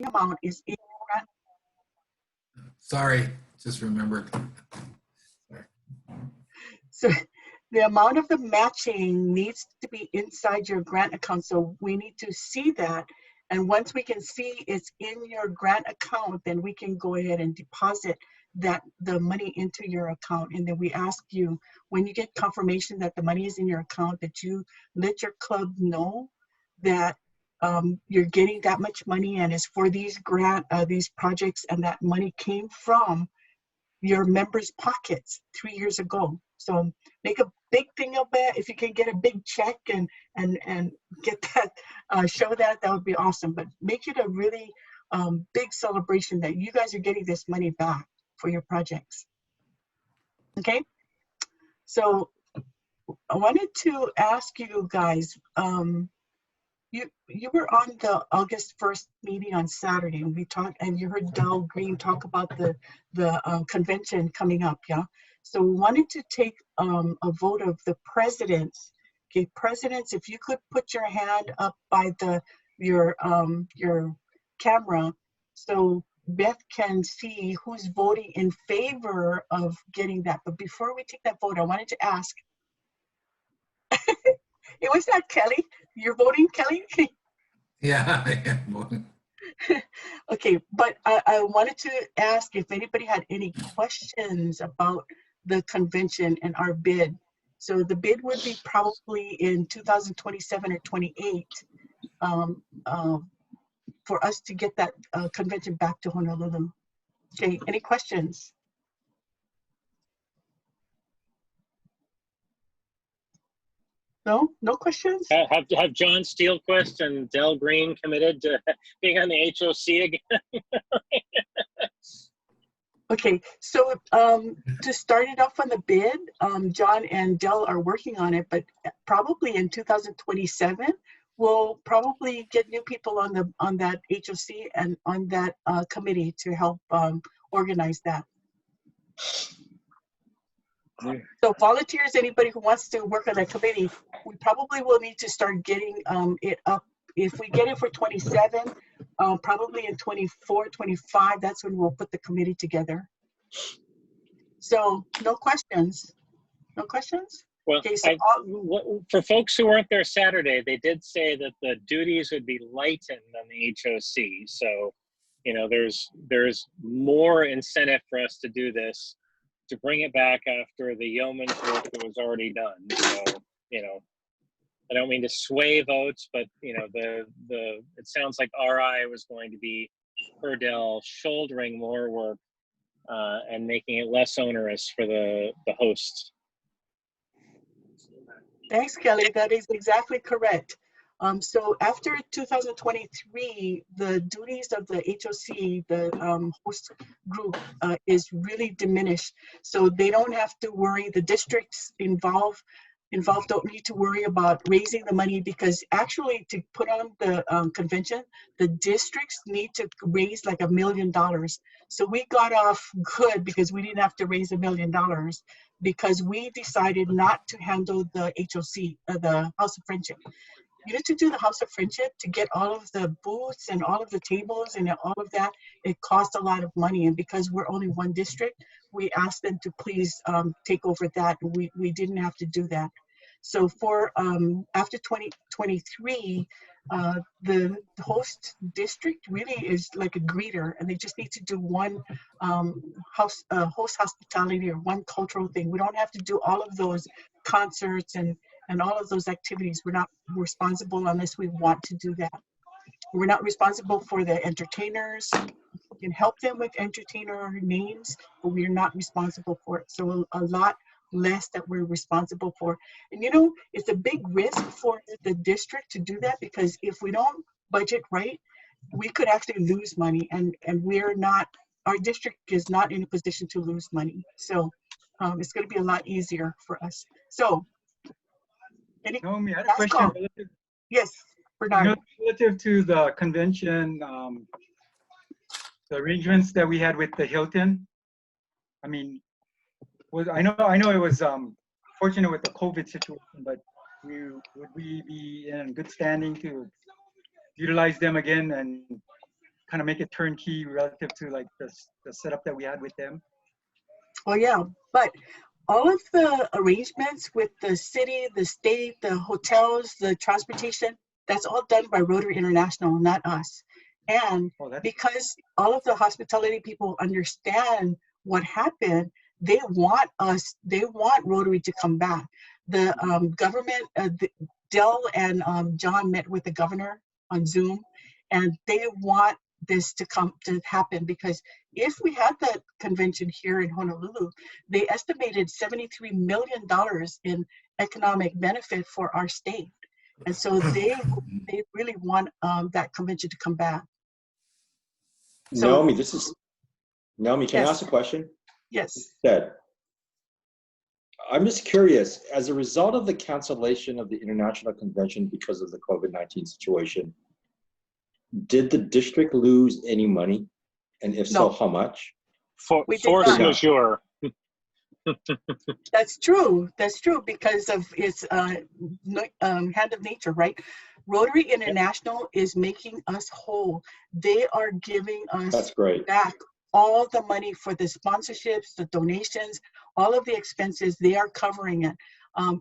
amount is in Sorry, just remembered. so the amount of the matching needs to be inside your grant account. So we need to see that. And once we can see it's in your grant account, then we can go ahead and deposit the money into your account. And then we ask you, when you get confirmation that the money is in your account, that you let your club know that you're getting that much money and it's for these these projects, and that money came from your members' pockets 3 years ago. So make a big thing of it. If you can get a big check and get that, show that would be awesome. But make it a really big celebration that you guys are getting this money back for your projects. Okay. So I wanted to ask you guys, you were on the August 1st meeting on Saturday, and we talked, and you heard Del Green talk about the convention coming up, yeah? So we wanted to take a vote of the presidents. Okay, presidents, if you could put your hand up by your camera so Beth can see who's voting in favor of getting that. But before we take that vote, I wanted to ask, it was not Kelly. You're voting, Kelly? Yeah, I am voting. Okay, but I wanted to ask if anybody had any questions about the convention and our bid. So the bid would be probably in 2027 or 28 for us to get that convention back to Honolulu. Okay, any questions? No? No questions? Have John Steelquist and Del Green committed to being on the HOC again? Okay, so to start it off on the bid, John and Del are working on it, but probably in 2027, we'll probably get new people on that HOC and on that committee to help organize that. So volunteers, anybody who wants to work on that committee, we probably will need to start getting it up. If we get it for 27, probably in 24, 25, that's when we'll put the committee together. So no questions? No questions? Well, okay, so for folks who weren't there Saturday, they did say that the duties would be lightened on the HOC. So, you know, there's more incentive for us to do this, to bring it back after the yeoman's work that was already done. So, you know, I don't mean to sway votes, but you know, it sounds like RI was going to be, per Del, shouldering more work and making it less onerous for the host. Thanks, Kelly. That is exactly correct. So after 2023, the duties of the HOC, the host group, is really diminished. So they don't have to worry. The districts involved don't need to worry about raising the money, because actually to put on the convention, the districts need to raise like $1 million. So we got off good because we didn't have to raise $1 million, because we decided not to handle the HOC, the House of Friendship. You need to do the House of Friendship to get all of the booths and all of the tables and all of that. It costs a lot of money, and because we're only one district, we asked them to please take over that. We didn't have to do that. So for after 2023, the host district really is like a greeter, and they just need to do one host hospitality or one cultural thing. We don't have to do all of those concerts and all of those activities. We're not responsible unless we want to do that. We're not responsible for the entertainers. We can help them with entertainer names, but we're not responsible for it. So a lot less that we're responsible for. And you know, it's a big risk for the district to do that, because if we don't budget right, we could actually lose money, and we're not, our district is not in a position to lose money. So it's going to be a lot easier for us. So Naomi, I had a question relative, yes, Bernard. Relative to the convention, the arrangements that we had with the Hilton. I mean, I know it was fortunate with the COVID situation, but would we be in good standing to utilize them again and kind of make it turnkey relative to like the setup that we had with them. Oh yeah, but all of the arrangements with the city, the state, the hotels, the transportation, that's all done by Rotary International, not us. And Oh, that's because all of the hospitality people understand what happened, they want Rotary to come back. The government, Dell and John met with the governor on Zoom, and they want this to happen, because if we had that convention here in Honolulu, they estimated $73 million in economic benefit for our state. And so they really want that convention to come back. So, Naomi, can I yes. ask a question? Yes. Ted, I'm just curious, as a result of the cancellation of the international convention because of the COVID-19 situation, did the district lose any money? And if No. so, how much? We did Force not. majeure. That's true. That's true, because of its hand of nature, right? Rotary International is making us whole. They are giving That's us great. back all the money for the sponsorships, the donations, all of the expenses. They are covering it.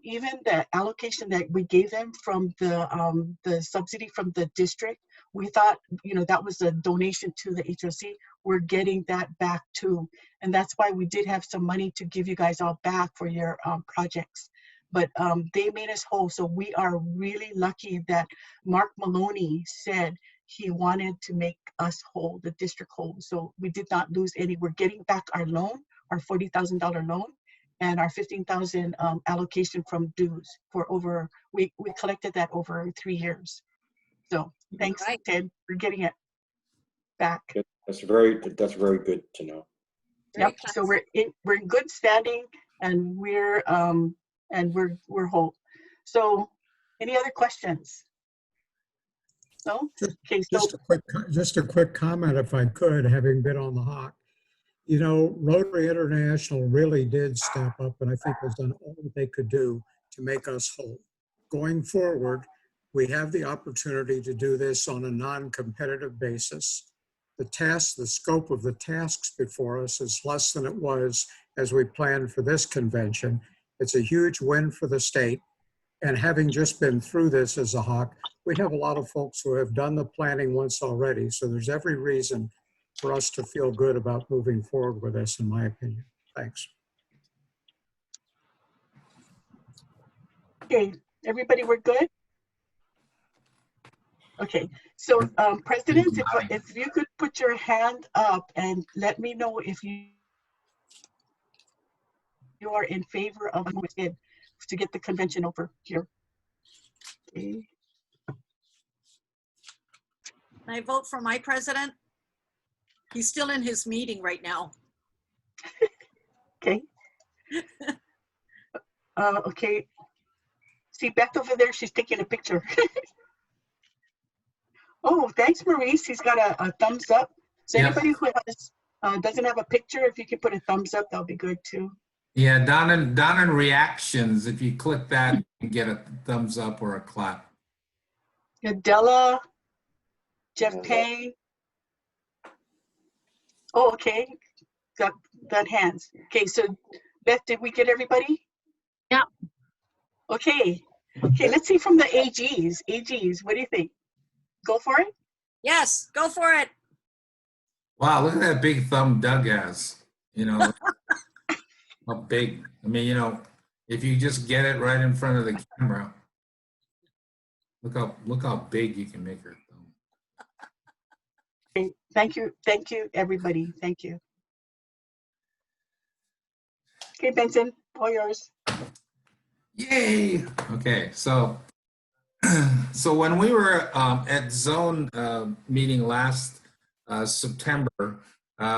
Even the allocation that we gave them from the subsidy from the district, we thought, that was a donation to the HOC. We're getting that back too. And that's why we did have some money to give you guys all back for your projects. But they made us whole. So we are really lucky that Mark Maloney said he wanted to make us whole, the district whole. So we did not lose any. We're getting back our loan, our $40,000 loan, and our $15,000 allocation from dues for we collected that over 3 years. So thanks, Right. Ted, for getting it back. Good. That's very good to know. Very Yep. So we're in good standing, and we're whole. So any other questions? No? Okay, so Just a quick comment, if I could, having been on the Hawk. Rotary International really did step up, and I think has done all that they could do to make us whole. Going forward, we have the opportunity to do this on a non-competitive basis. The scope of the tasks before us is less than it was as we planned for this convention. It's a huge win for the state. And having just been through this as a Hawk, we have a lot of folks who have done the planning once already. So there's every reason for us to feel good about moving forward with this, in my opinion. Thanks. okay, everybody, we're good? Okay, so presidents, if you could put your hand up and let me know if you are in favor of it to get the convention over here. Okay. Can I vote for my president? He's still in his meeting right now. Okay. Okay. See Beth over there, she's taking a picture. Oh, thanks, Maurice. He's got a thumbs up. So Yep. anybody who doesn't have a picture, if you could put a thumbs up, that'll be good too. Yeah, down in reactions, if you click that, you can get a thumbs up or a clap. Adela, Jeff Payne. Oh, okay. Got hands. Okay, so Beth, did we get everybody? Yeah. Okay. Okay, let's see from the AGs. AGs, what do you think? Go for it? Yes, go for it. Wow, look at that big thumb Doug has. How big. I mean, if you just get it right in front of the camera, look how big you can make your thumb. Okay, thank you, everybody. Thank you. Okay, Benson, all yours. Yay! Okay, so when we were at zone meeting last September,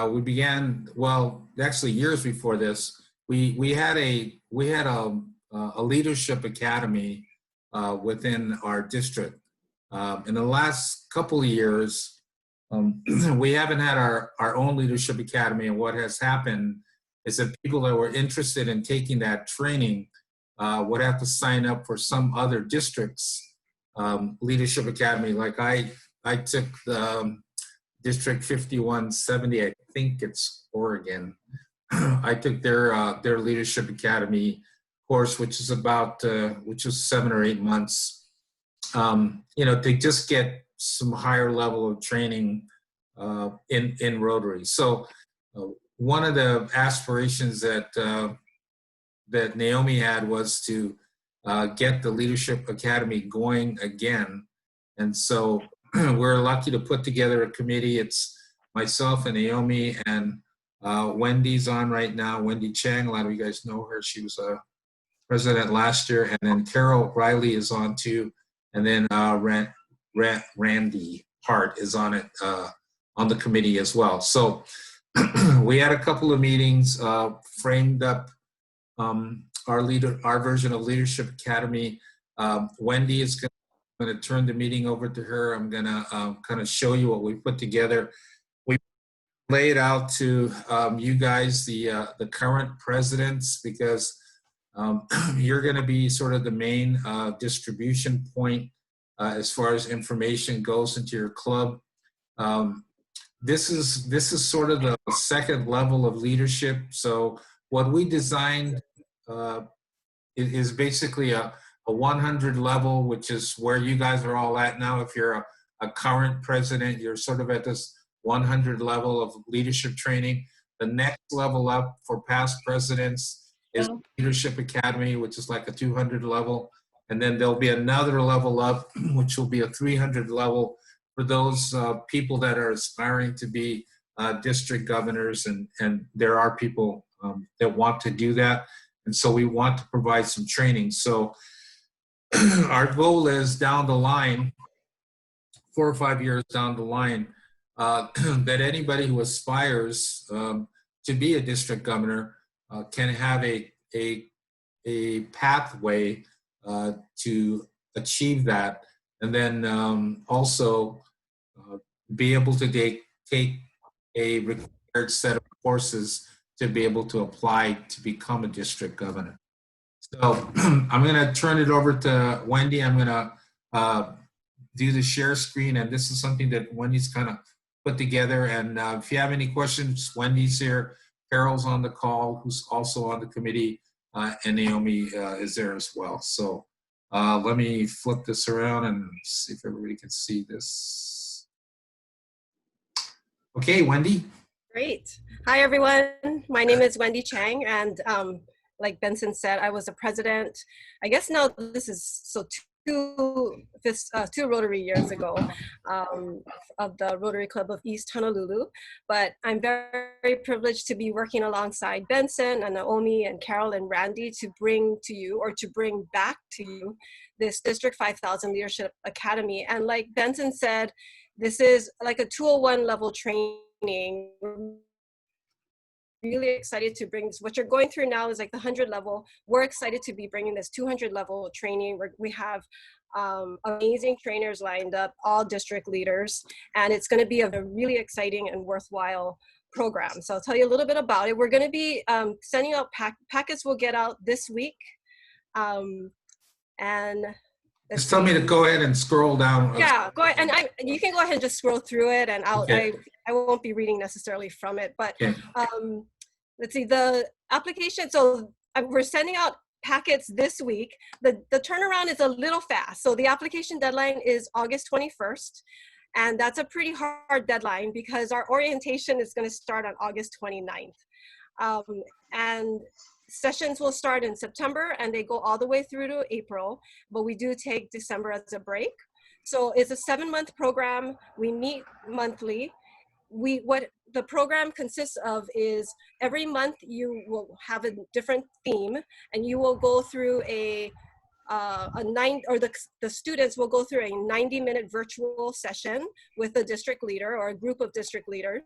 we began, well, actually years before this, we had a leadership academy within our district. In the last couple of years, we haven't had our own leadership academy, and what has happened is that people that were interested in taking that training would have to sign up for some other district's leadership academy. Like I took District 5170, I think it's Oregon. I took their Leadership Academy course, which is about, which was 7 or 8 months, to just get some higher level of training in Rotary. So one of the aspirations that Naomi had was to get the Leadership Academy going again. And so we're lucky to put together a committee. It's myself and Naomi, and Wendy's on right now. Wendy Chang, a lot of you guys know her. She was a president last year. And then Carol Riley is on too. And then Randy Hart is on it, on the committee as well. So we had a couple of meetings, framed up our version of Leadership Academy. Wendy is going to turn the meeting over to her. I'm going to kind of show you what we put together. We laid out to you guys the current presidents, because you're going to be sort of the main distribution point as far as information goes into your club. This is sort of the second level of leadership. So what we designed is basically a 100 level, which is where you guys are all at now. If you're a current president, you're sort of at this 100 level of leadership training. The next level up for past presidents is Leadership Academy, which is like a 200 level. And then there'll be another level up, which will be a 300 level for those people that are aspiring to be district governors. And there are people that want to do that. And so we want to provide some training. So our goal is down the line, 4 or 5 years down the line, that anybody who aspires to be a district governor can have a pathway to achieve that, and then also be able to take a required set of courses to be able to apply to become a district governor. So I'm going to turn it over to Wendy. I'm going to do the share screen, and this is something that Wendy's kind of put together. And if you have any questions, Wendy's here. Carol's on the call, who's also on the committee, and Naomi is there as well. So let me flip this around and see if everybody can see this. Okay, Wendy. Great. Hi, everyone. My name is Wendy Chang, and like Benson said, I was a president. I guess now this is two Rotary years ago of the Rotary Club of East Honolulu. But I'm very privileged to be working alongside Benson and Naomi and Carol and Randy to bring to you, or to bring back to you, this District 5000 Leadership Academy. And like Benson said, this is like a 201 level training. We're really excited to bring this. What you're going through now is like the 100 level. We're excited to be bringing this 200 level training. We have amazing trainers lined up, all district leaders, and it's going to be a really exciting and worthwhile program. So I'll tell you a little bit about it. We're going to be sending out packets. Will get out this week, and just tell me to go ahead and scroll down. Yeah, go ahead, and you can go ahead and just scroll through it, and I won't be reading necessarily from it. But let's see, the application. So we're sending out packets this week. The turnaround is a little fast. So the application deadline is August 21st, and that's a pretty hard deadline because our orientation is going to start on August 29th, and sessions will start in September and they go all the way through to April, but we do take December as a break. So it's a 7-month program. We meet monthly. What the program consists of is every month you will have a different theme, and you will go through the students will go through a 90-minute virtual session with a district leader or a group of district leaders.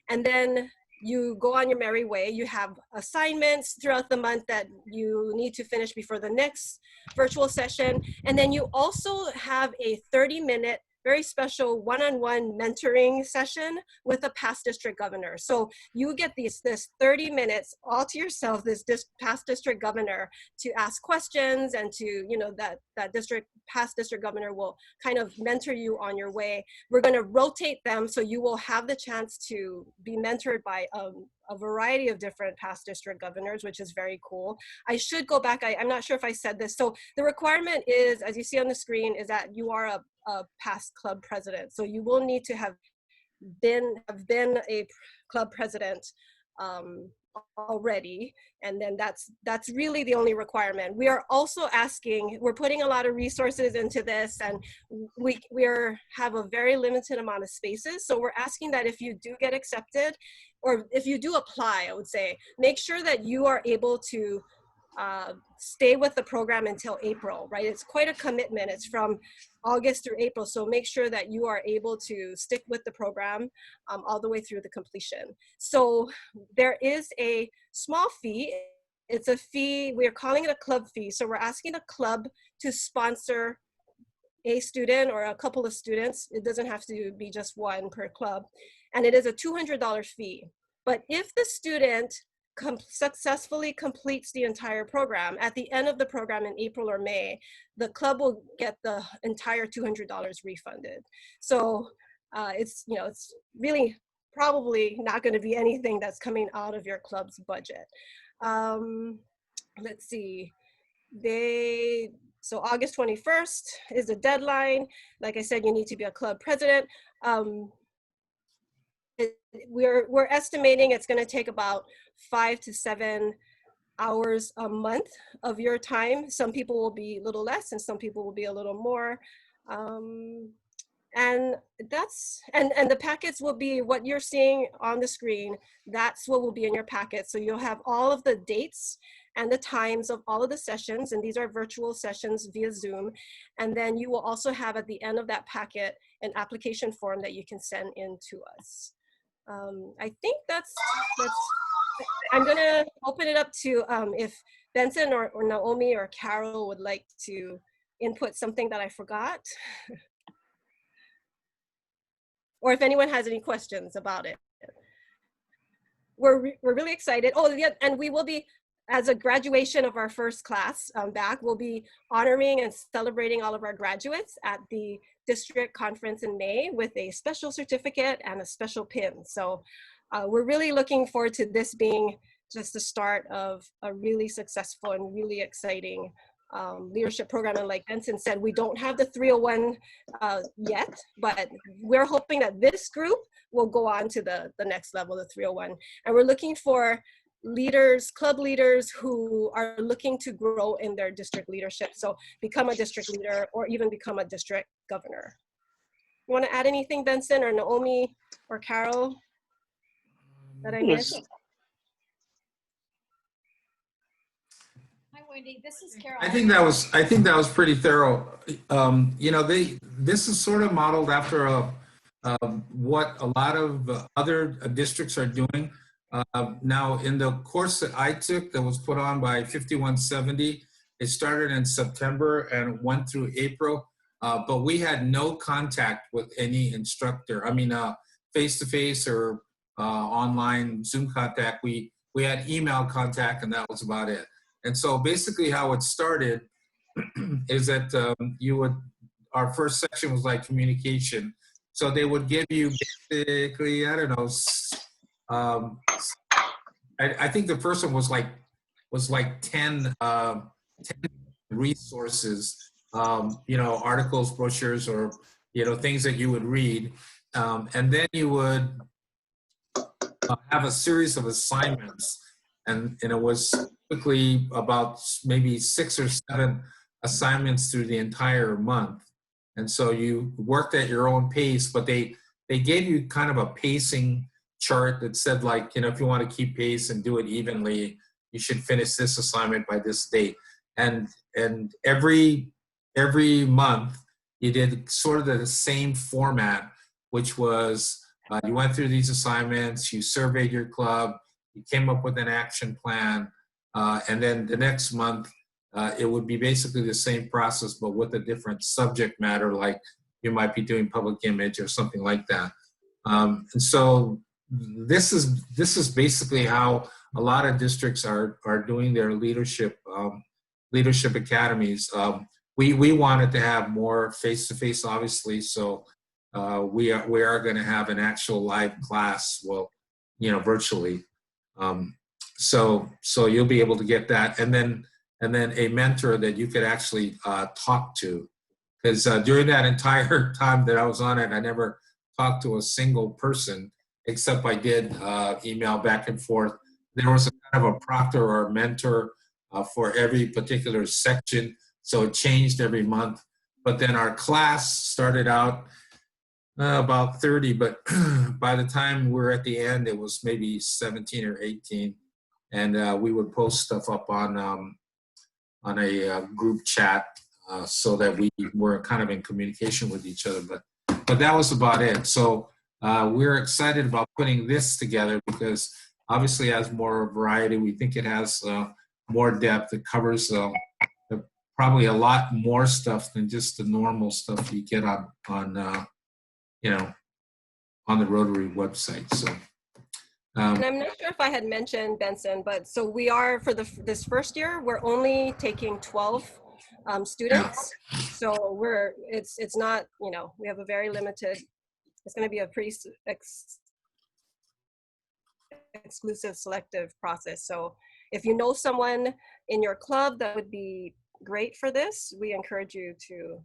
And then you go on your merry way. You have assignments throughout the month that you need to finish before the next virtual session. And then you also have a 30-minute very special one-on-one mentoring session with a past district governor. So you get this 30 minutes all to yourself, this past district governor, to ask questions, and to, you know, that past district governor will kind of mentor you on your way. We're going to rotate them, so you will have the chance to be mentored by a variety of different past district governors, which is very cool. I should go back. I'm not sure if I said this. So the requirement is, as you see on the screen, is that you are a past club president. So you will need to have been a club president already, and then that's really the only requirement. We are also asking, we're putting a lot of resources into this, and we have a very limited amount of spaces. So we're asking that if you do get accepted, or if you do apply, I would say, make sure that you are able to stay with the program until April, right? It's quite a commitment. It's from August through April. So make sure that you are able to stick with the program all the way through the completion. So there is a small fee. It's a fee, we're calling it a club fee. So we're asking the club to sponsor a student or a couple of students. It doesn't have to be just one per club. And it is a $200 fee. But if the student successfully completes the entire program, at the end of the program in April or May, the club will get the entire $200 refunded. So it's really probably not going to be anything that's coming out of your club's budget. Let's see, so August 21st is the deadline. Like I said, you need to be a club president. We're estimating it's going to take about 5 to 7 hours a month of your time. Some people will be a little less, and some people will be a little more. And the packets will be what you're seeing on the screen. That's what will be in your packet. So you'll have all of the dates and the times of all of the sessions, and these are virtual sessions via Zoom. And then you will also have at the end of that packet an application form that you can send in to us. I think that's I'm gonna open it up to if Benson or Naomi or Carol would like to input something that I forgot. Or if anyone has any questions about it. We're really excited. Oh yeah, and we will be, as a graduation of our first class back, we'll be honoring and celebrating all of our graduates at the district conference in May with a special certificate and a special pin. So we're really looking forward to this being just the start of a really successful and really exciting leadership program. And like Benson said, we don't have the 301 yet, but we're hoping that this group will go on to the next level, the 301. And we're looking for leaders, club leaders who are looking to grow in their district leadership. So become a district leader or even become a district governor. You want to add anything, Benson or Naomi or Carol, that I missed? Hi, Wendy. This is Carol. I think that was pretty thorough. You know, this is sort of modeled after what a lot of other districts are doing. Now, in the course that I took that was put on by 5170, it started in September and went through April, but we had no contact with any instructor. I mean, face-to-face or online Zoom contact. We had email contact, and that was about it. And so basically how it started is that our first section was like communication. So they would give you basically, I don't know, I think the first one was like 10 resources, you know, articles, brochures, or, you know, things that you would read. And then you would have a series of assignments, and it was typically about maybe 6 or 7 assignments through the entire month. And so you worked at your own pace, but they gave you kind of a pacing chart that said, like, you know, if you want to keep pace and do it evenly, you should finish this assignment by this date. And every month you did sort of the same format, which was you went through these assignments, you surveyed your club, you came up with an action plan, and then the next month it would be basically the same process, but with a different subject matter, like you might be doing public image or something like that. And so this is basically how a lot of districts are doing their leadership academies. We wanted to have more face-to-face, obviously, so we are going to have an actual live class, well, virtually. So you'll be able to get that, and then a mentor that you could actually talk to, because during that entire time that I was on it, I never talked to a single person, except I did email back and forth. There was a kind of a proctor or a mentor for every particular section, so it changed every month. But then our class started out about 30, but by the time we're at the end, it was maybe 17 or 18, and we would post stuff up on a group chat so that we were kind of in communication with each other. But that was about it. So we're excited about putting this together because obviously it has more variety. We think it has more depth. It covers probably a lot more stuff than just the normal stuff you get on the Rotary website. So. And I'm not sure if I had mentioned, Benson, but so we are, for this first year, we're only taking 12 students. So it's not, we have a very limited, it's going to be a pretty exclusive selective process. So if you know someone in your club that would be great for this, we encourage you to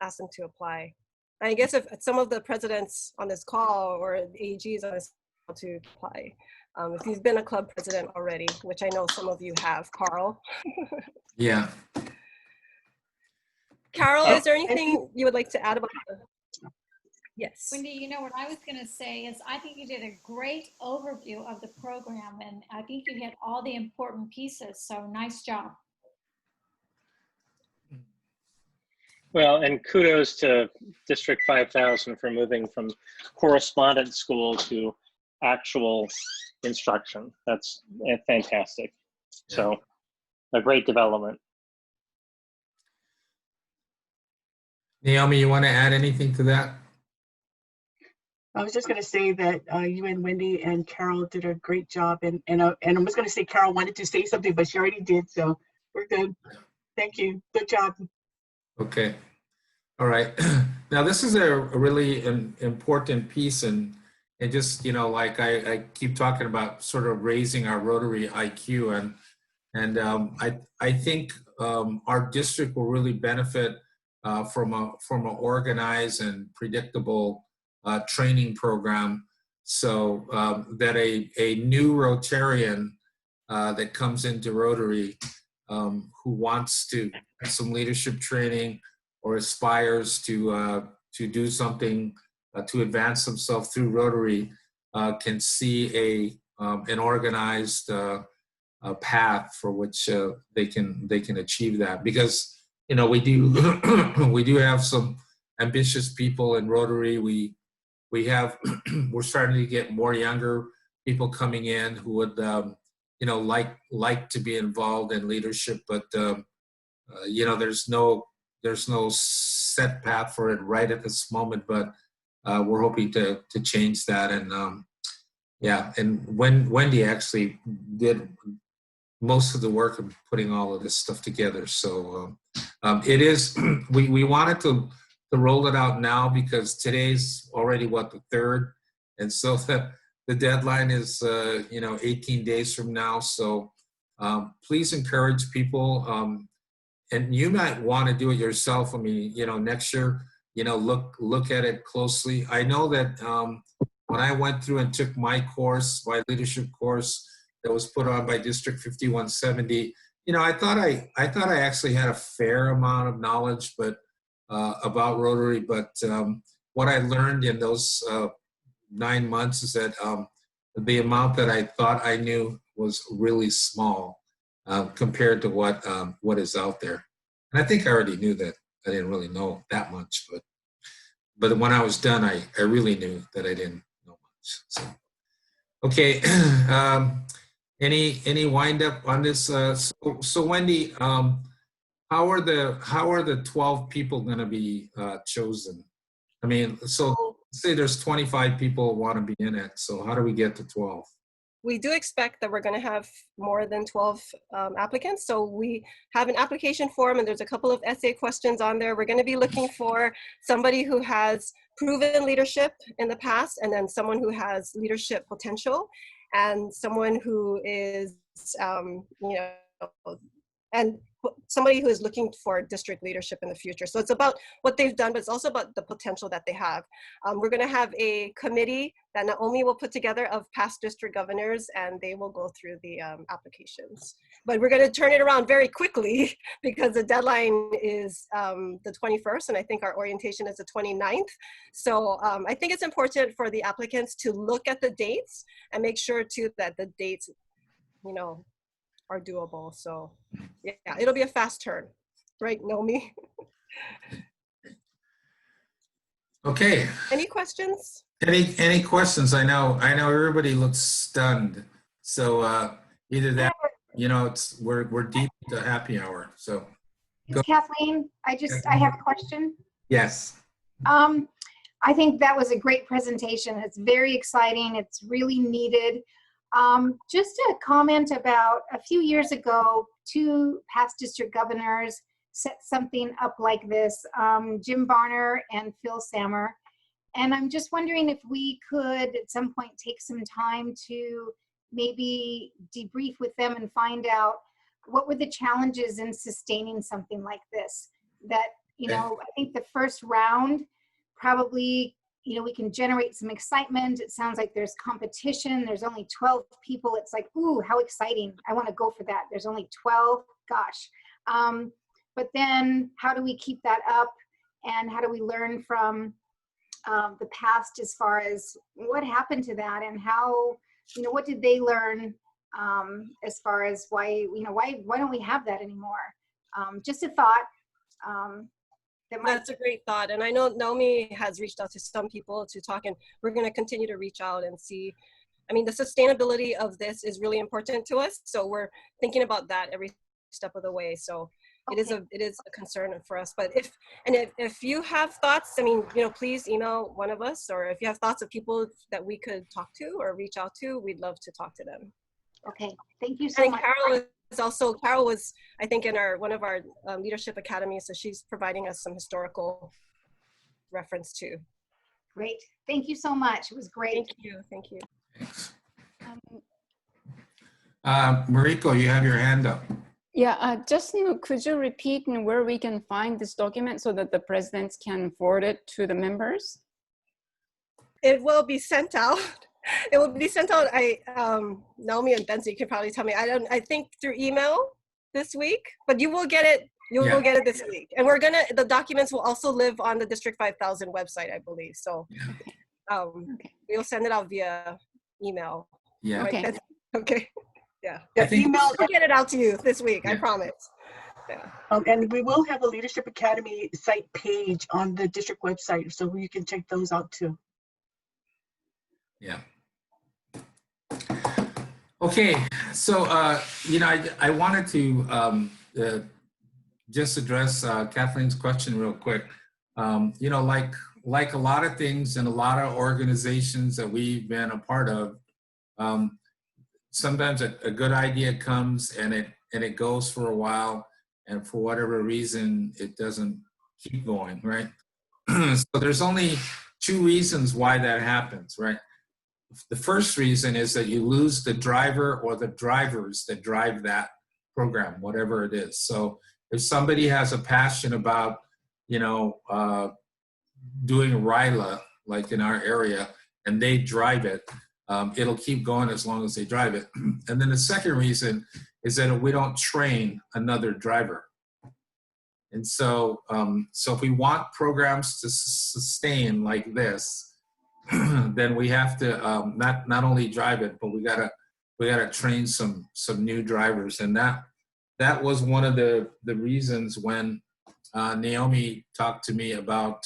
ask them to apply. And I guess if some of the presidents on this call or the AGs on this call to apply, if you've been a club president already, which I know some of you have, Carl. Yeah. Carol, is there anything you would like to add about the? Yes. Wendy, what I was going to say is I think you did a great overview of the program, and I think you hit all the important pieces. So nice job. Well, and kudos to District 5000 for moving from correspondence school to actual instruction. That's fantastic. So a great development. Naomi, you want to add anything to that? I was just going to say that you and Wendy and Carol did a great job, and I was going to say Carol wanted to say something, but she already did, so we're good. Thank you. Good job. Okay. All right. Now this is a really important piece, and just like I keep talking about, sort of raising our Rotary IQ, and I think our district will really benefit from an organized and predictable training program, so that a new Rotarian that comes into Rotary who wants to have some leadership training or aspires to do something to advance themselves through Rotary can see an organized path for which they can achieve that, because we do have some ambitious people in Rotary. We're starting to get more younger people coming in who would like to be involved in leadership, but there's no set path for it right at this moment, but we're hoping to change that. And and Wendy actually did most of the work of putting all of this stuff together. So it is, we wanted to roll it out now because today's already the 3rd, and so the deadline is 18 days from now. So please encourage people, and you might want to do it yourself. I mean, next year, look at it closely. I know that when I went through and took my leadership course that was put on by District 5170, I thought I actually had a fair amount of knowledge, but about Rotary. But what I learned in those 9 months is that the amount that I thought I knew was really small compared to what is out there. And I think I already knew that I didn't really know that much, but when I was done, I really knew that I didn't know much. So, okay, any wind up on this? So Wendy, how are the 12 people going to be chosen? I mean, so say there's 25 people want to be in it. So how do we get to 12? We do expect that we're going to have more than 12 applicants. So we have an application form and there's a couple of essay questions on there. We're going to be looking for somebody who has proven leadership in the past, and then someone who has leadership potential, and someone who is, you know, and somebody who is looking for district leadership in the future. So it's about what they've done, but it's also about the potential that they have. We're going to have a committee that Naomi will put together of past district governors, and they will go through the applications. But we're going to turn it around very quickly because the deadline is the 21st, and I think our orientation is the 29th. So I think it's important for the applicants to look at the dates and make sure too that the dates, you know, are doable. So yeah, it'll be a fast turn, right, Naomi? Okay. Any questions? Any questions? I know everybody looks stunned. So either that, you know, we're deep into happy hour. So It's Kathleen. I have a question. Yes. I think that was a great presentation. It's very exciting. It's really needed. Just a comment about a few years ago, 2 past district governors set something up like this, Jim Barner and Phil Sammer. And I'm just wondering if we could at some point take some time to maybe debrief with them and find out what were the challenges in sustaining something like this. That, you know, I think the first round probably, you know, we can generate some excitement. It sounds like there's competition. There's only 12 people. It's like, ooh, how exciting. I want to go for that. There's only 12. Gosh. But then how do we keep that up? And how do we learn from the past as far as what happened to that and how, you know, what did they learn as far as why, you know, why don't we have that anymore? Just a thought. That's a great thought. And I know Naomi has reached out to some people to talk, and we're going to continue to reach out and see. I mean, the sustainability of this is really important to us. So we're thinking about that every step of the way. So it is a concern for us. But if you have thoughts, I mean, you know, please email one of us, or if you have thoughts of people that we could talk to or reach out to, we'd love to talk to them. Okay, thank you so much. Carol was, I think, in one of our leadership academies, so she's providing us some historical reference too. Great, thank you so much. It was great. Thank you. Thanks. Mariko, you have your hand up. Yeah, Justin, could you repeat where we can find this document so that the presidents can forward it to the members? It will be sent out. It will be sent out. Naomi and Benson, you can probably tell me. I think through email this week, but you will get it. You will get it this week. And the documents will also live on the District 5000 website, I believe. So we'll send it out via email. Yeah. Right? Okay. Yeah. Email. We'll get it out to you this week. I promise. Yeah. And we will have a Leadership Academy site page on the district website, so you can check those out too. Yeah. Okay, so you know, I wanted to just address Kathleen's question real quick. You know, like a lot of things and a lot of organizations that we've been a part of, sometimes a good idea comes and it goes for a while, and for whatever reason it doesn't keep going, right? So there's only 2 reasons why that happens, right? The first reason is that you lose the driver or the drivers that drive that program, whatever it is. So if somebody has a passion about, you know, doing RILA, like in our area, and they drive it, it'll keep going as long as they drive it. And then the second reason is that we don't train another driver. And so, so if we want programs to sustain like this, then we have to not only drive it, but we gotta train some new drivers. And that was one of the reasons when Naomi talked to me about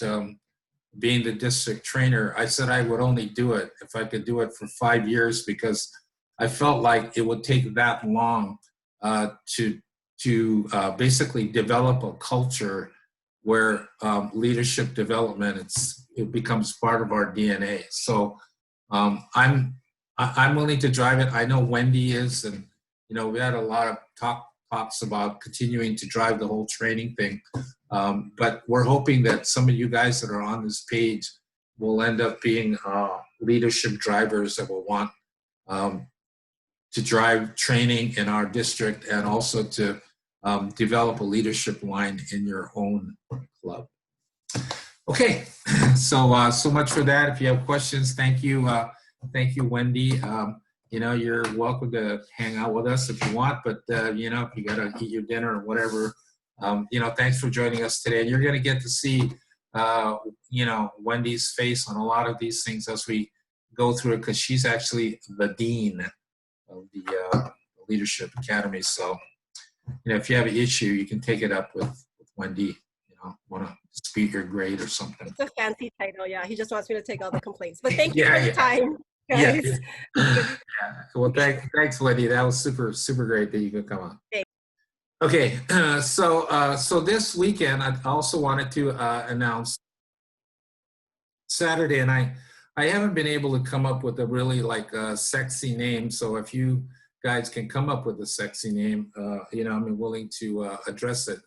being the district trainer. I said I would only do it if I could do it for 5 years, because I felt like it would take that long to to basically develop a culture where leadership development, it becomes part of our DNA. So I'm willing to drive it. I know Wendy is, and we had a lot of talks about continuing to drive the whole training thing. But we're hoping that some of you guys that are on this page will end up being leadership drivers that will want to drive training in our district, and also to develop a leadership line in your own club. Okay, so much for that. If you have questions, thank you, Wendy. You're welcome to hang out with us if you want, but if you gotta eat your dinner or whatever, thanks for joining us today. And you're gonna get to see, Wendy's face on a lot of these things as we go through it, because she's actually the dean of the Leadership Academy. So, if you have an issue, you can take it up with Wendy. Want to dispute your grade or something. It's a fancy title, yeah. He just wants me to take all the complaints. But thank you for the time, Yeah. guys. Well, thanks, Wendy. That was super, super great that you could come on. Thanks. Okay, so this weekend, I also wanted to announce Saturday, and I haven't been able to come up with a really sexy name. So if you guys can come up with a sexy name, I'm willing to address it.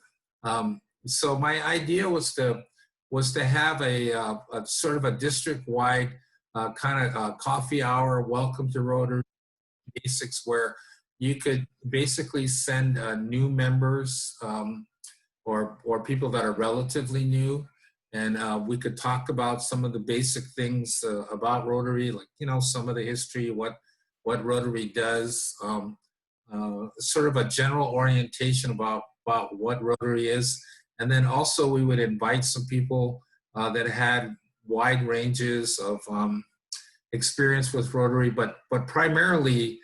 So my idea was to have a sort of a district-wide kind of coffee hour, welcome to Rotary Basics, where you could basically send new members or people that are relatively new, and we could talk about some of the basic things about Rotary, like some of the history, what Rotary does, sort of a general orientation about what Rotary is. And then also we would invite some people that had wide ranges of experience with Rotary, but primarily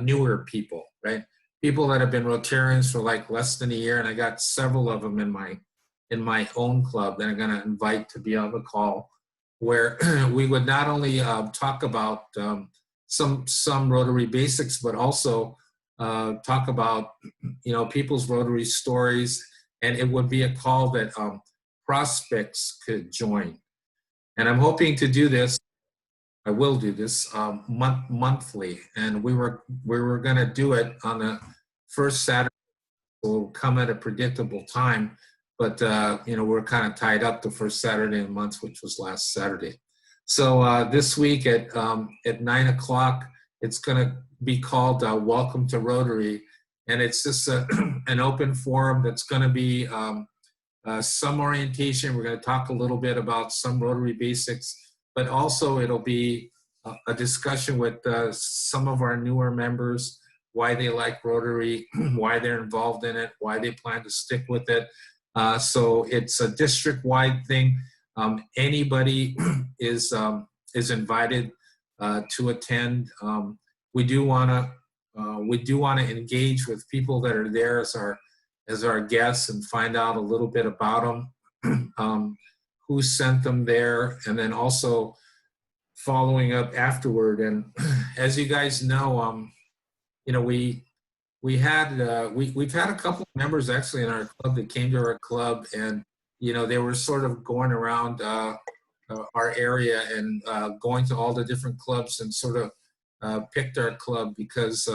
newer people, right? People that have been Rotarians for less than a year, and I got several of them in my own club that I'm going to invite to be on the call, where we would not only talk about some Rotary basics, but also talk about people's Rotary stories. And it would be a call that prospects could join. And I'm hoping to do this. I will do this monthly. And we were going to do it on the first Saturday. We'll come at a predictable time, but we're kind of tied up the first Saturday of the month, which was last Saturday. So this week at 9 o'clock, it's going to be called Welcome to Rotary. And it's just an open forum that's going to be some orientation. We're going to talk a little bit about some Rotary basics, but also it'll be a discussion with some of our newer members, why they like Rotary, why they're involved in it, why they plan to stick with it. So it's a district-wide thing. Anybody is invited to attend. We do want to engage with people that are there as our guests and find out a little bit about them, who sent them there, and then also following up afterward. And as you guys know, we've had a couple of members actually in our club that came to our club, and they were sort of going around our area and going to all the different clubs and sort of picked our club because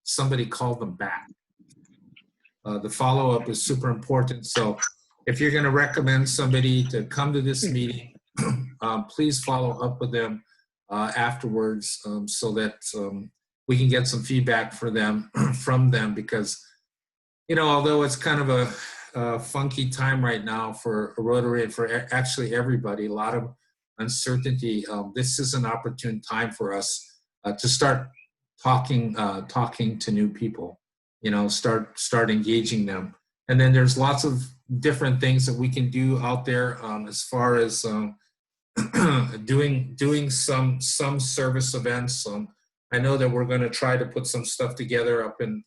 somebody called them back. The follow-up is super important. So if you're going to recommend somebody to come to this meeting, please follow up with them afterwards so that we can get some feedback from them, because although it's kind of a funky time right now for Rotary and for actually everybody, a lot of uncertainty, this is an opportune time for us to start talking to new people, start engaging them. And then there's lots of different things that we can do out there as far as doing some service events. I know that we're going to try to put some stuff together up in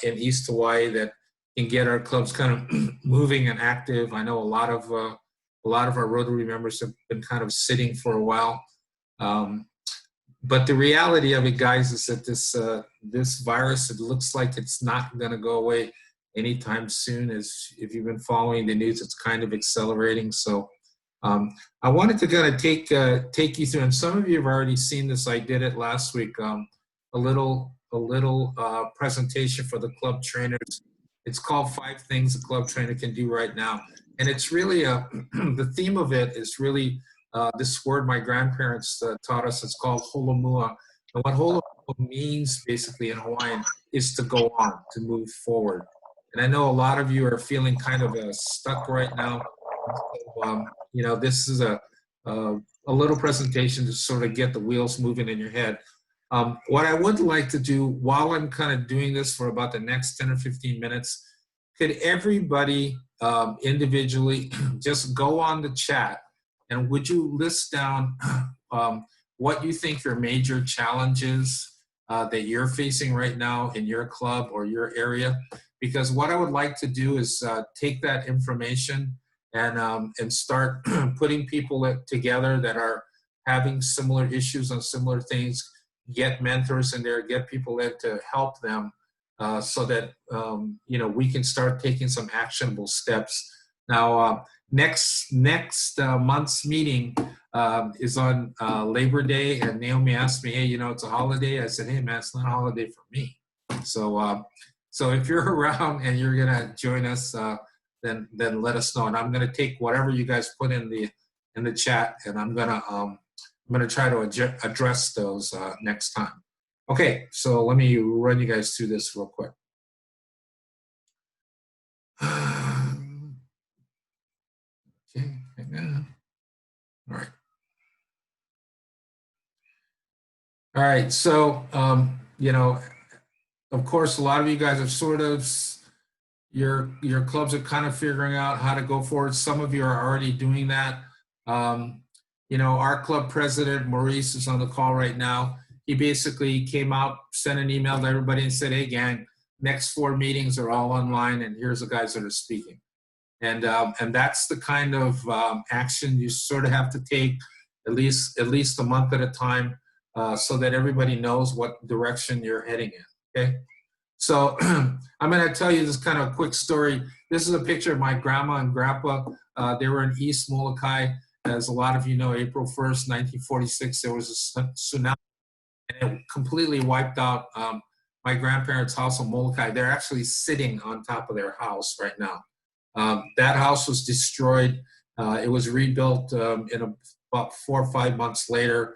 East Hawaii that can get our clubs kind of moving and active. I know a lot of our Rotary members have been kind of sitting for a while. But the reality of it, guys, is that this virus, it looks like it's not going to go away anytime soon. As if you've been following the news, it's kind of accelerating. So I wanted to kind of take you through, and some of you have already seen this. I did it last week. A little presentation for the club trainers. It's called 5 Things a Club Trainer Can Do Right Now, and it's really the theme of it is really this word my grandparents taught us. It's called holomua, and what holomua means basically in Hawaiian is to go on, to move forward. And I know a lot of you are feeling kind of stuck right now. So, you know, this is a little presentation to sort of get the wheels moving in your head. What I would like to do while I'm kind of doing this for about the next 10 or 15 minutes, could everybody individually just go on the chat, and would you list down what you think your major challenges that you're facing right now in your club or your area? Because what I would like to do is take that information and start putting people together that are having similar issues on similar things, get mentors in there, get people in to help them so that, you know, we can start taking some actionable steps. Now, next month's meeting is on Labor Day, and Naomi asked me, hey, you know, it's a holiday. I said, hey, man, it's not a holiday for me. So, so if you're around and you're gonna join us, then let us know, and I'm gonna take whatever you guys put in the chat, and I'm gonna try to address those next time. Okay, so let me run you guys through this real quick. Okay, hang on. All right. All right, so, you know, of course, a lot of you guys are sort of, your clubs are kind of figuring out how to go forward. Some of you are already doing that. You know, our club president, Maurice, is on the call right now. He basically came out, sent an email to everybody and said, hey, gang, next 4 meetings are all online, and here's the guys that are speaking. And that's the kind of action you sort of have to take at least a month at a time so that everybody knows what direction you're heading in, okay? So I'm going to tell you this kind of a quick story. This is a picture of my grandma and grandpa. They were in East Molokai. As a lot of you know, April 1st, 1946, there was a tsunami, and it completely wiped out my grandparents' house in Molokai. They're actually sitting on top of their house right now. That house was destroyed. It was rebuilt in about 4 or 5 months later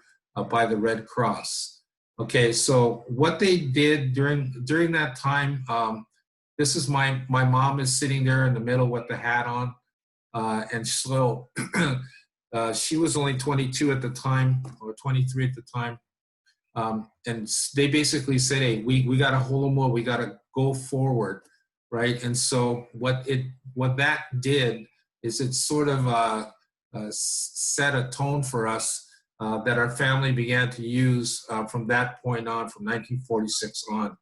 by the Red Cross. Okay, so what they did during that time, this is my mom is sitting there in the middle with the hat on, and so she was only 22 at the time, or 23 at the time, and they basically said, hey, we got to hold more, we got to go forward, right? And so what that did is it sort of set a tone for us that our family began to use from that point on, from 1946 on.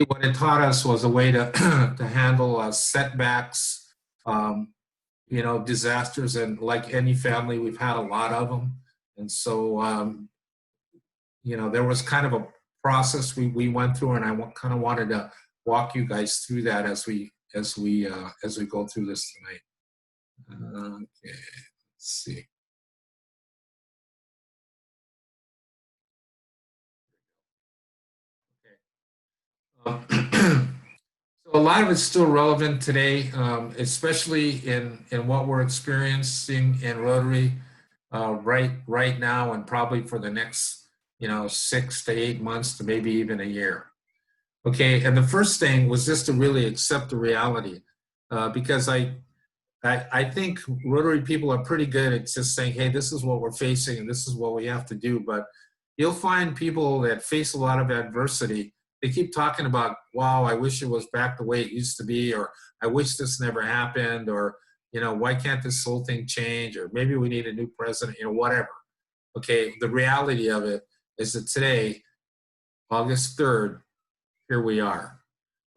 What it taught us was a way to to handle setbacks, you know, disasters, and like any family, we've had a lot of them. And so, you know, there was kind of a process we went through, and I kind of wanted to walk you guys through that as we go through this tonight. Okay, let's see. So a lot of it's still relevant today, especially in what we're experiencing in Rotary right now, and probably for the next 6 to 8 months to maybe even a year. Okay, and the first thing was just to really accept the reality, because I think Rotary people are pretty good at just saying, hey, this is what we're facing and this is what we have to do. But you'll find people that face a lot of adversity. They keep talking about, wow, I wish it was back the way it used to be, or I wish this never happened, or, why can't this whole thing change, or maybe we need a new president, whatever. Okay, the reality of it is that today, August 3rd, here we are.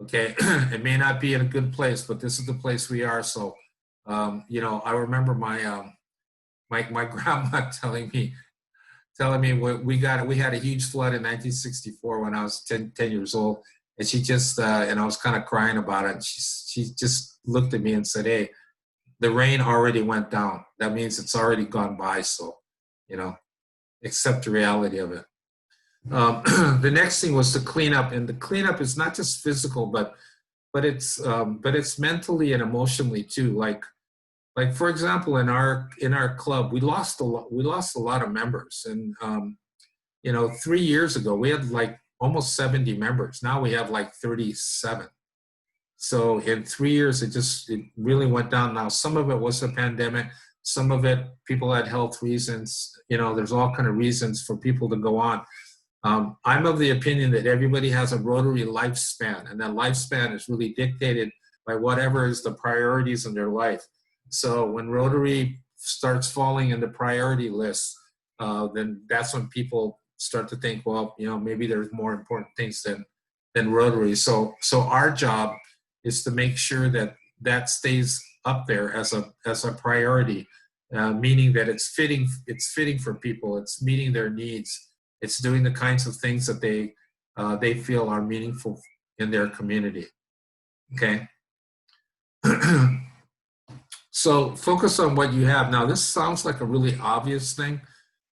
Okay, it may not be in a good place, but this is the place we are. So, I remember my my grandma telling me we had a huge flood in 1964 when I was 10 years old, And she just, and I was kind of crying about it. And she just looked at me and said, hey, the rain already went down. That means it's already gone by. So, you know, accept the reality of it. The next thing was to clean up, and the cleanup is not just physical, but it's mentally and emotionally too. Like for example, in our club, we lost a lot of members, and you know, 3 years ago we had like almost 70 members. Now we have like 37. So in 3 years, it really went down. Now some of it was the pandemic, some of it people had health reasons. You know, there's all kind of reasons for people to go on. I'm of the opinion that everybody has a Rotary lifespan, and that lifespan is really dictated by whatever is the priorities in their life. So when Rotary starts falling in the priority list, then that's when people start to think, well, you know, maybe there's more important things than Rotary. So our job is to make sure that that stays up there as a priority, meaning that it's fitting for people, it's meeting their needs. It's doing the kinds of things that they feel are meaningful in their community. Okay. So focus on what you have. Now, this sounds like a really obvious thing.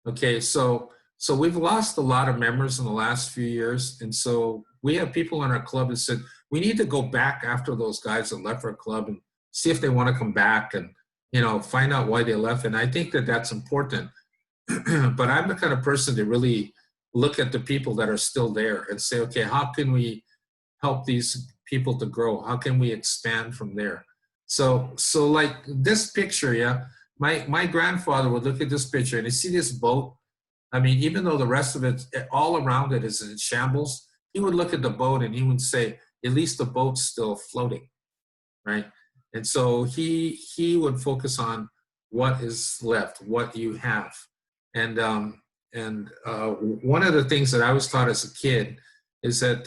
Okay, so we've lost a lot of members in the last few years, and so we have people in our club that said we need to go back after those guys that left our club and see if they want to come back, and you know, find out why they left. And I think that that's important. But I'm the kind of person to really look at the people that are still there and say, okay, how can we help these people to grow? How can we expand from there? So like this picture, yeah, my grandfather would look at this picture and you see this boat. I mean, even though the rest of it, all around it is in shambles, he would look at the boat and he would say, at least the boat's still floating, right? And so he would focus on what is left, what you have. And one of the things that I was taught as a kid is that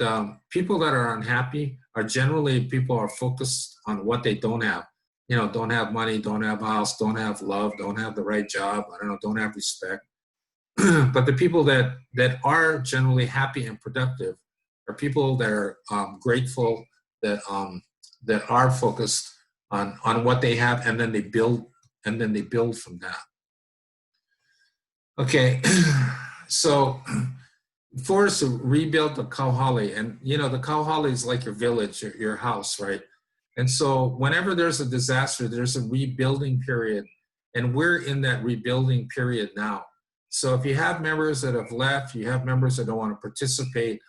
people that are unhappy are generally people who are focused on what they don't have. You know, don't have money, don't have a house, don't have love, don't have the right job, I don't know, don't have respect. But the people that are generally happy and productive are people that are grateful, that are focused on what they have, and then they build from that. Okay, so for us to rebuild the Kauhali, and you know, the Kauhali is like your village, your house, right? And so whenever there's a disaster, there's a rebuilding period, and we're in that rebuilding period now. So if you have members that have left, you have members that don't want to participate,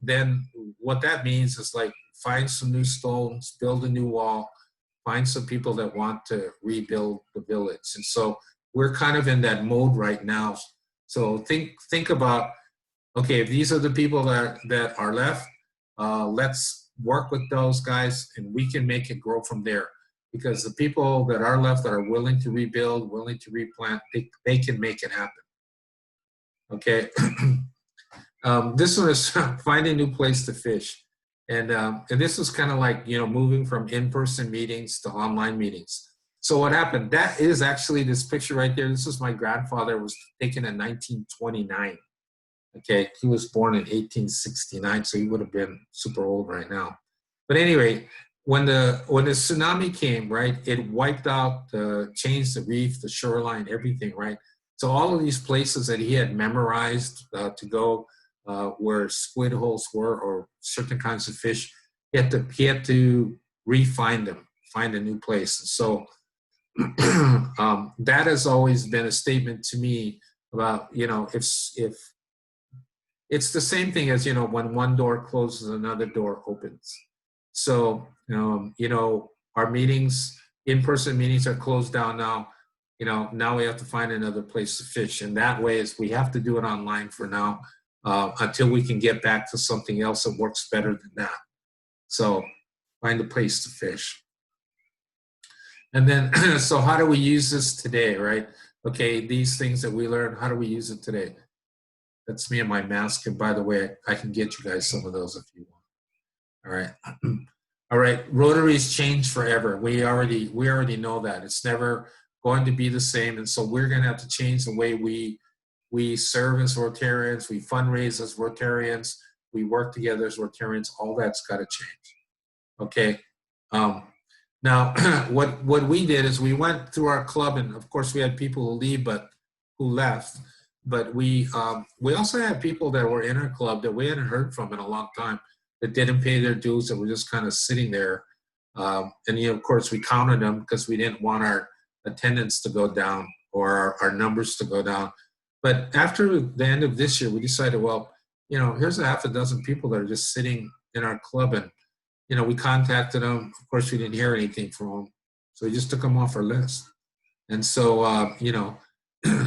then what that means is like find some new stones, build a new wall, find some people that want to rebuild the village. And so we're kind of in that mode right now. So think about, okay, if these are the people that are left, let's work with those guys and we can make it grow from there. Because the people that are left that are willing to rebuild, willing to replant, they can make it happen. Okay. This one is find a new place to fish. And this was kind of like, you know, moving from in-person meetings to online meetings. So what happened, that is actually this picture right there. This is my grandfather, was taken in 1929. Okay, he was born in 1869, so he would have been super old right now. But anyway, when the tsunami came, right, it wiped out, changed the reef, the shoreline, everything, right? So all of these places that he had memorized to go, where squid holes were or certain kinds of fish, he had to re-find them, find a new place. So that has always been a statement to me about, you know, if it's the same thing as, you know, when one door closes, another door opens. So, you know, our meetings, in-person meetings are closed down now. You know, now we have to find another place to fish. And that way is we have to do it online for now until we can get back to something else that works better than that. So find a place to fish. And then, so how do we use this today, right? Okay, these things that we learned, how do we use it today? That's me and my mask. And by the way, I can get you guys some of those if you want. All right. All right. Rotary's change forever. We already know that. It's never going to be the same. And so we're going to have to change the way we serve as Rotarians, we fundraise as Rotarians, we work together as Rotarians, all that's got to change. Okay. Now, what we did is we went through our club, and of course we had people who leave, who left. But we also had people that were in our club that we hadn't heard from in a long time, that didn't pay their dues, that were just kind of sitting there. And of course, we counted them because we didn't want our attendance to go down or our numbers to go down. But after the end of this year, we decided, well, here's a half a dozen people that are just sitting in our club, and we contacted them. Of course, we didn't hear anything from them, so we just took them off our list. And so,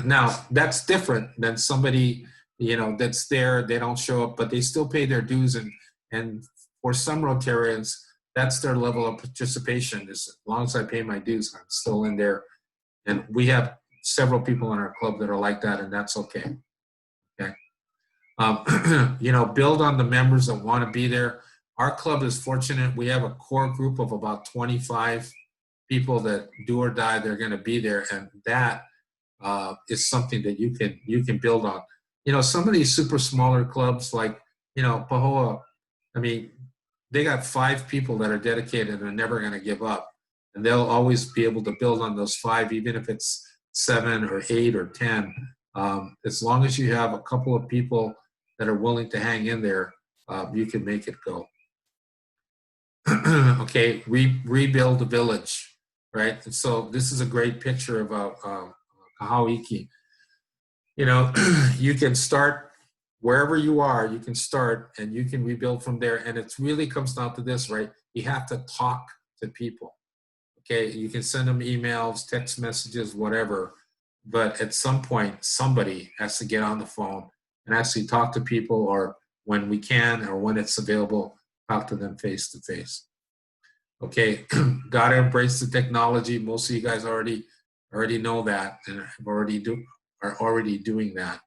now that's different than somebody, that's there, they don't show up, but they still pay their dues. And for some Rotarians, that's their level of participation. As long as I pay my dues, I'm still in there. And we have several people in our club that are like that, and that's okay. Okay. Build on the members that want to be there. Our club is fortunate. We have a core group of about 25 people that do or die, they're going to be there. And that is something that you can build on. Some of these super smaller clubs like, Pahoa, I mean, they got 5 people that are dedicated and are never going to give up. And they'll always be able to build on those 5, even if it's 7 or 8 or 10. As long as you have a couple of people that are willing to hang in there, you can make it go. Okay, rebuild the village, right? And so this is a great picture of Hawai'i. You can start wherever you are, you can start and you can rebuild from there. And it really comes down to this, right? You have to talk to people. Okay, you can send them emails, text messages, whatever. But at some point, somebody has to get on the phone and actually talk to people, or when we can, or when it's available, talk to them face to face. Okay, gotta embrace the technology. Most of you guys already know that and are already doing that.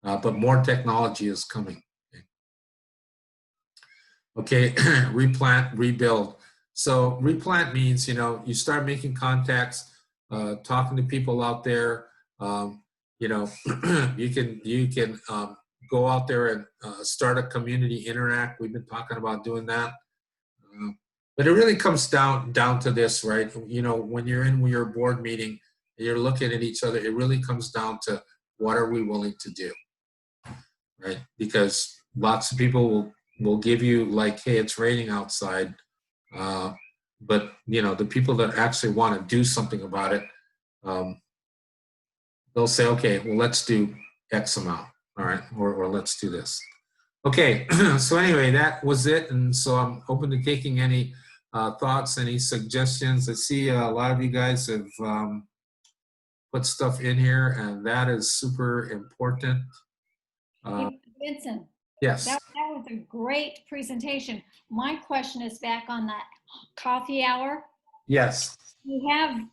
But more technology is coming. Okay, replant, rebuild. So replant means, you start making contacts, talking to people out there. You can go out there and start a community interact. We've been talking about doing that. But it really comes down to this, right? When you're in your board meeting and you're looking at each other, it really comes down to what are we willing to do, right? Because lots of people will give you like, hey, it's raining outside. But, the people that actually want to do something about it, they'll say, okay, well, let's do X amount, all right? Or let's do this. Okay, so anyway, that was it. And so I'm open to taking any thoughts, any suggestions. I see a lot of you guys have put stuff in here, and that is super important. Hey, Vincent. Yes. That was a great presentation. My question is back on that coffee hour. Yes.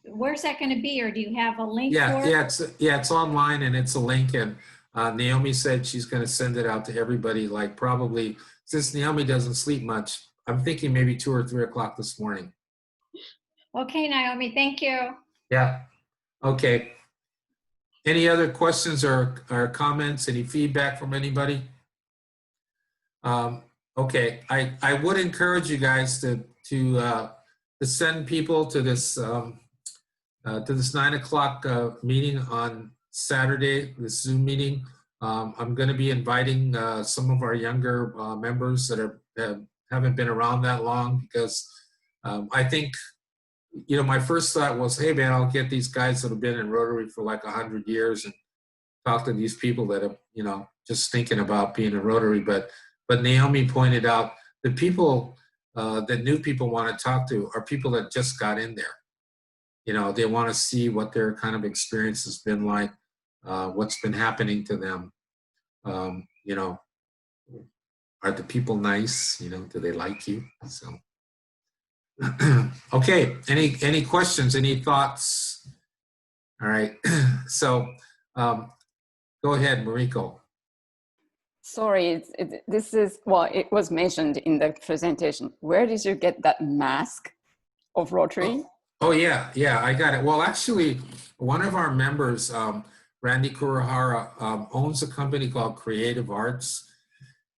Where's that going to be, or do you have a link Yeah, for it? it's online, and it's a link, and Naomi said she's going to send it out to everybody, like probably, since Naomi doesn't sleep much, I'm thinking maybe 2 or 3 o'clock this morning. Okay, Naomi, thank you. Yeah. Okay. Any other questions or comments? Any feedback from anybody? Okay. I would encourage you guys to send people to this 9 o'clock meeting on Saturday, this Zoom meeting. I'm going to be inviting some of our younger members that haven't been around that long, because I think, my first thought was, hey man, I'll get these guys that have been in Rotary for like 100 years and talk to these people that have, just thinking about being a Rotary. But Naomi pointed out the people that new people want to talk to are people that just got in there. They want to see what their kind of experience has been like, what's been happening to them. Are the people nice? Do they like you? So, okay. Any questions? Any thoughts? All right. So, go ahead, Mariko. Sorry, it was mentioned in the presentation. Where did you get that mask of Rotary? Oh yeah, I got it. Well, actually, one of our members, Randy Kurihara, owns a company called Creative Arts,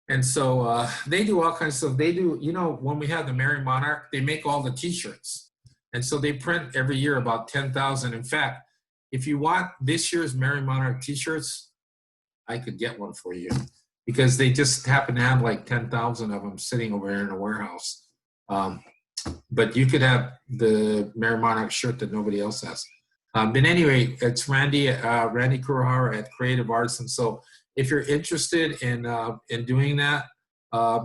And so they do all kinds of stuff. They do, you know, when we have the Merry Monarch, they make all the t-shirts. And so they print every year about 10,000. In fact, if you want this year's Merry Monarch t-shirts, I could get one for you because they just happen to have like 10,000 of them sitting over there in a warehouse. But you could have the Merry Monarch shirt that nobody else has. But anyway, it's Randy Kurohara at Creative Arts. And so if you're interested in doing that,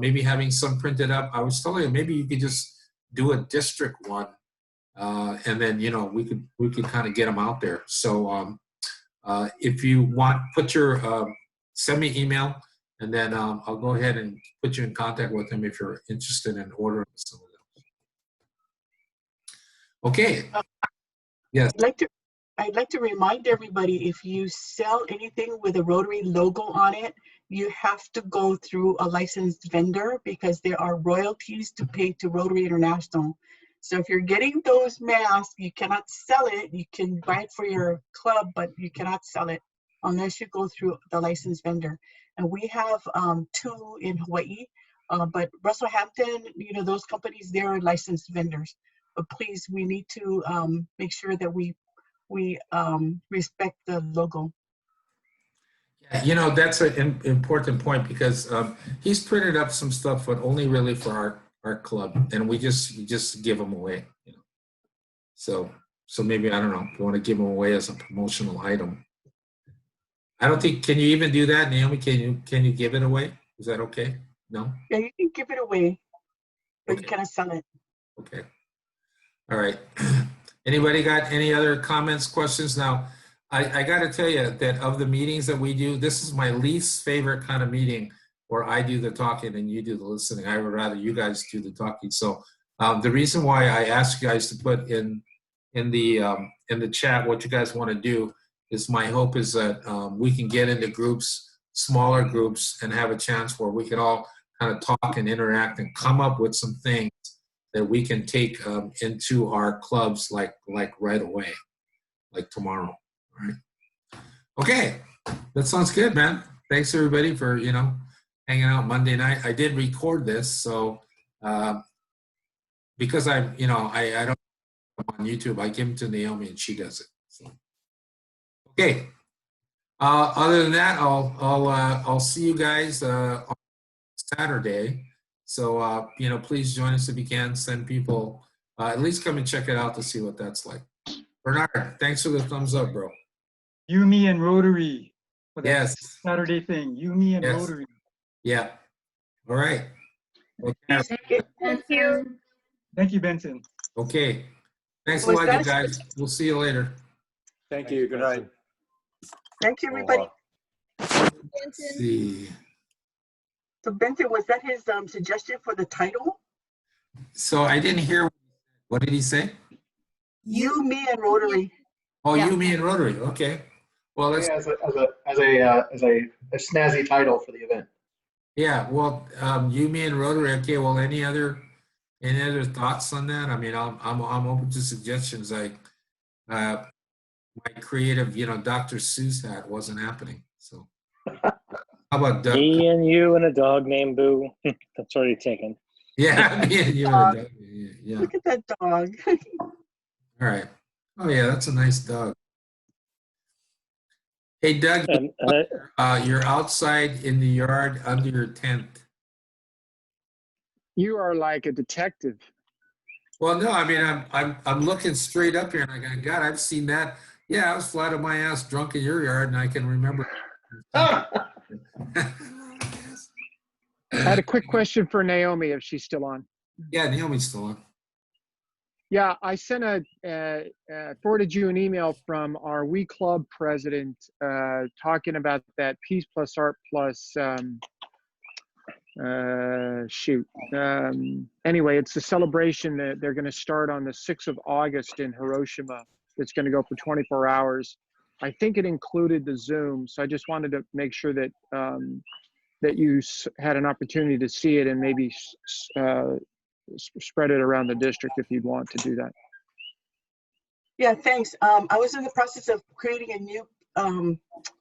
maybe having some printed up, I was telling you, maybe you could just do a district one. And then, you know, we could kind of get them out there. So if you want, send me email, and then I'll go ahead and put you in contact with them if you're interested in ordering some of those. Okay. Yes. I'd like to remind everybody, if you sell anything with a Rotary logo on it, you have to go through a licensed vendor because there are royalties to pay to Rotary International. So if you're getting those masks, you cannot sell it. You can buy it for your club, but you cannot sell it unless you go through the licensed vendor. And we have 2 in Hawaii, but Russell Hampton, you know, those companies, they're licensed vendors. But please, we need to make sure that we respect the logo. Yeah, you know, that's an important point because he's printed up some stuff, but only really for our club, and we just give them away. You know, so maybe, I don't know, if you want to give them away as a promotional item. I don't think, can you even do that, Naomi? Can you give it away? Is that okay? No? Yeah, you can give it away, but Okay. you cannot sell it. Okay. All right. Anybody got any other comments, questions? Now, I got to tell you that of the meetings that we do, this is my least favorite kind of meeting where I do the talking and you do the listening. I would rather you guys do the talking. So the reason why I asked you guys to put in the chat what you guys want to do is, my hope is that we can get into groups, smaller groups, and have a chance where we can all kind of talk and interact and come up with some things that we can take into our clubs like right away, like tomorrow. All right. Okay, that sounds good, man. Thanks everybody for, you know, hanging out Monday night. I did record this, so because I don't on YouTube, I give them to Naomi and she does it. So. Okay. Other than that, I'll see you guys on Saturday. So you know, please join us if you can. Send people, at least come and check it out to see what that's like. Bernard, thanks for the thumbs up, bro. You, me, and Rotary. For that Yes. Saturday thing. You, me, and Yes. Rotary. Yeah. All right. Okay. Thank you. Thank you, Benson. Okay. Thanks a Was lot, that you a guys. We'll see you later. Thank you. Good night. Thank you, everybody. Let's see. So Benson, was that his suggestion for the title? So I didn't hear. What did he say? You, me, and Rotary. Oh, Yeah. you, me, and Rotary. Okay. Well, let's. Yeah, as a snazzy title for the event. Yeah. Well, you, me, and Rotary. Okay. Well, any other thoughts on that? I mean, I'm open to suggestions. Like, my creative, you know, Dr. Seuss hat wasn't happening. So, how about Doug? Me and you and a dog named Boo. That's already taken. Yeah, me and you and Doug. Yeah. Look at that dog. All right. Oh yeah, that's a nice dog. Hey Doug, And, you're outside in the yard under your tent. You are like a detective. Well, no, I mean I'm looking straight up here and I go, God, I've seen that. Yeah, I was flat on my ass drunk in your yard and I can remember. I had a quick question for Naomi if she's still on. Yeah, Naomi's still on. Yeah, I sent forwarded you an email from our We Club president talking about that Peace Plus Art Plus anyway, it's a celebration that they're going to start on the 6th of August in Hiroshima. It's going to go for 24 hours. I think it included the Zoom, so I just wanted to make sure that that you had an opportunity to see it and maybe spread it around the district if you'd want to do that. Yeah, thanks. I was in the process of creating a new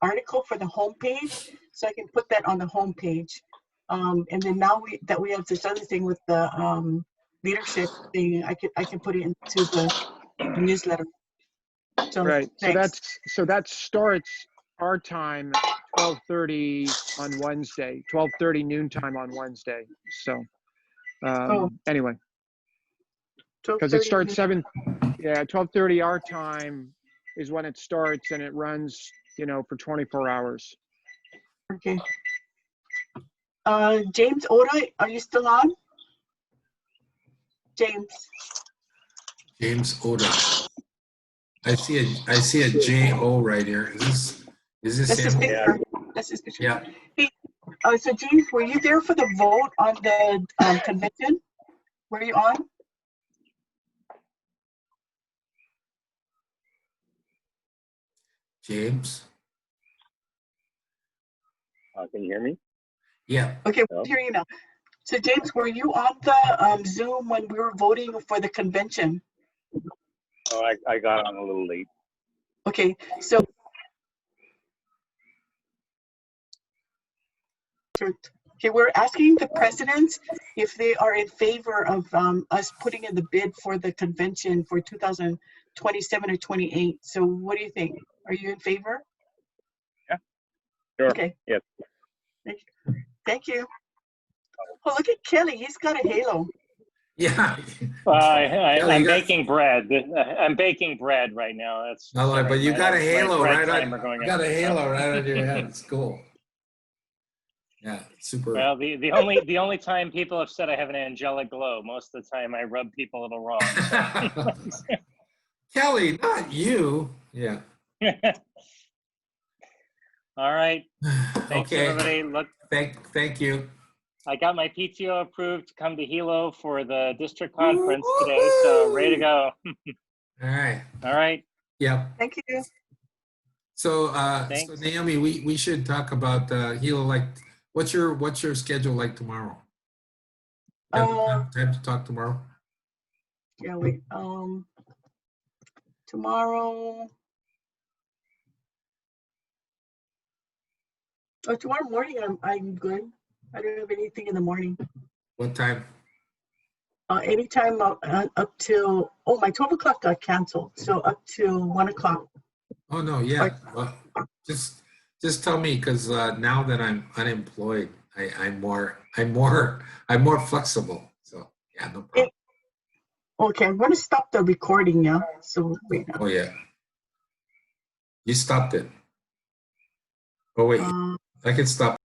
article for the homepage, so I can put that on the homepage. And then now that we have this other thing with the leadership thing, I can put it into the newsletter. So Right. thanks. So that starts our time 12:30 on Wednesday, 12:30 noontime on Wednesday. So anyway, because it 12:30 starts 12:30 our time is when it starts, and it runs, for 24 hours. Okay. James Oda, are you still on? James Oda. I see a J-O right here. Is this That's his him? picture. That's his picture. Yeah. Hey, so James, were you there for the vote on the convention? Were you on? James? Can you hear me? Yeah. Okay, we'll hear you now. So James, were you on the Zoom when we were voting for the convention? Oh, I got on a little late. Okay, so we're asking the presidents if they are in favor of us putting in the bid for the convention for 2027 or 28. So what do you think? Are you in favor? Yeah. Sure. Okay. Yes. Thank you. Oh, look at Kelly. He's got a halo. Yeah. I'm baking bread. I'm baking bread right now. That's. No, but you got a halo right on. You got a halo right on your head. It's cool. Yeah, super. Well, the only time people have said I have an angelic glow, most of the time I rub people a little wrong. So. Kelly, not you. Yeah. All right. Thanks, Okay. everybody. Look. Thank you. I got my PTO approved to come to Hilo for the district conference today, so ready to go. All right. All right. Yep. Thank you. So, so Naomi, we should talk about Hilo. Like, what's your schedule like tomorrow? Time to talk tomorrow. Yeah. Wait. Tomorrow. Oh, tomorrow morning I'm good. I don't have anything in the morning. What time? Anytime up till, my 12 o'clock got canceled. So up till 1 o'clock. Oh no, yeah. Well, just tell me, because now that I'm unemployed, I'm more flexible. So yeah, no problem. Okay, I'm going to stop the recording now. So wait. Oh yeah. You stopped it. Oh wait, I can stop.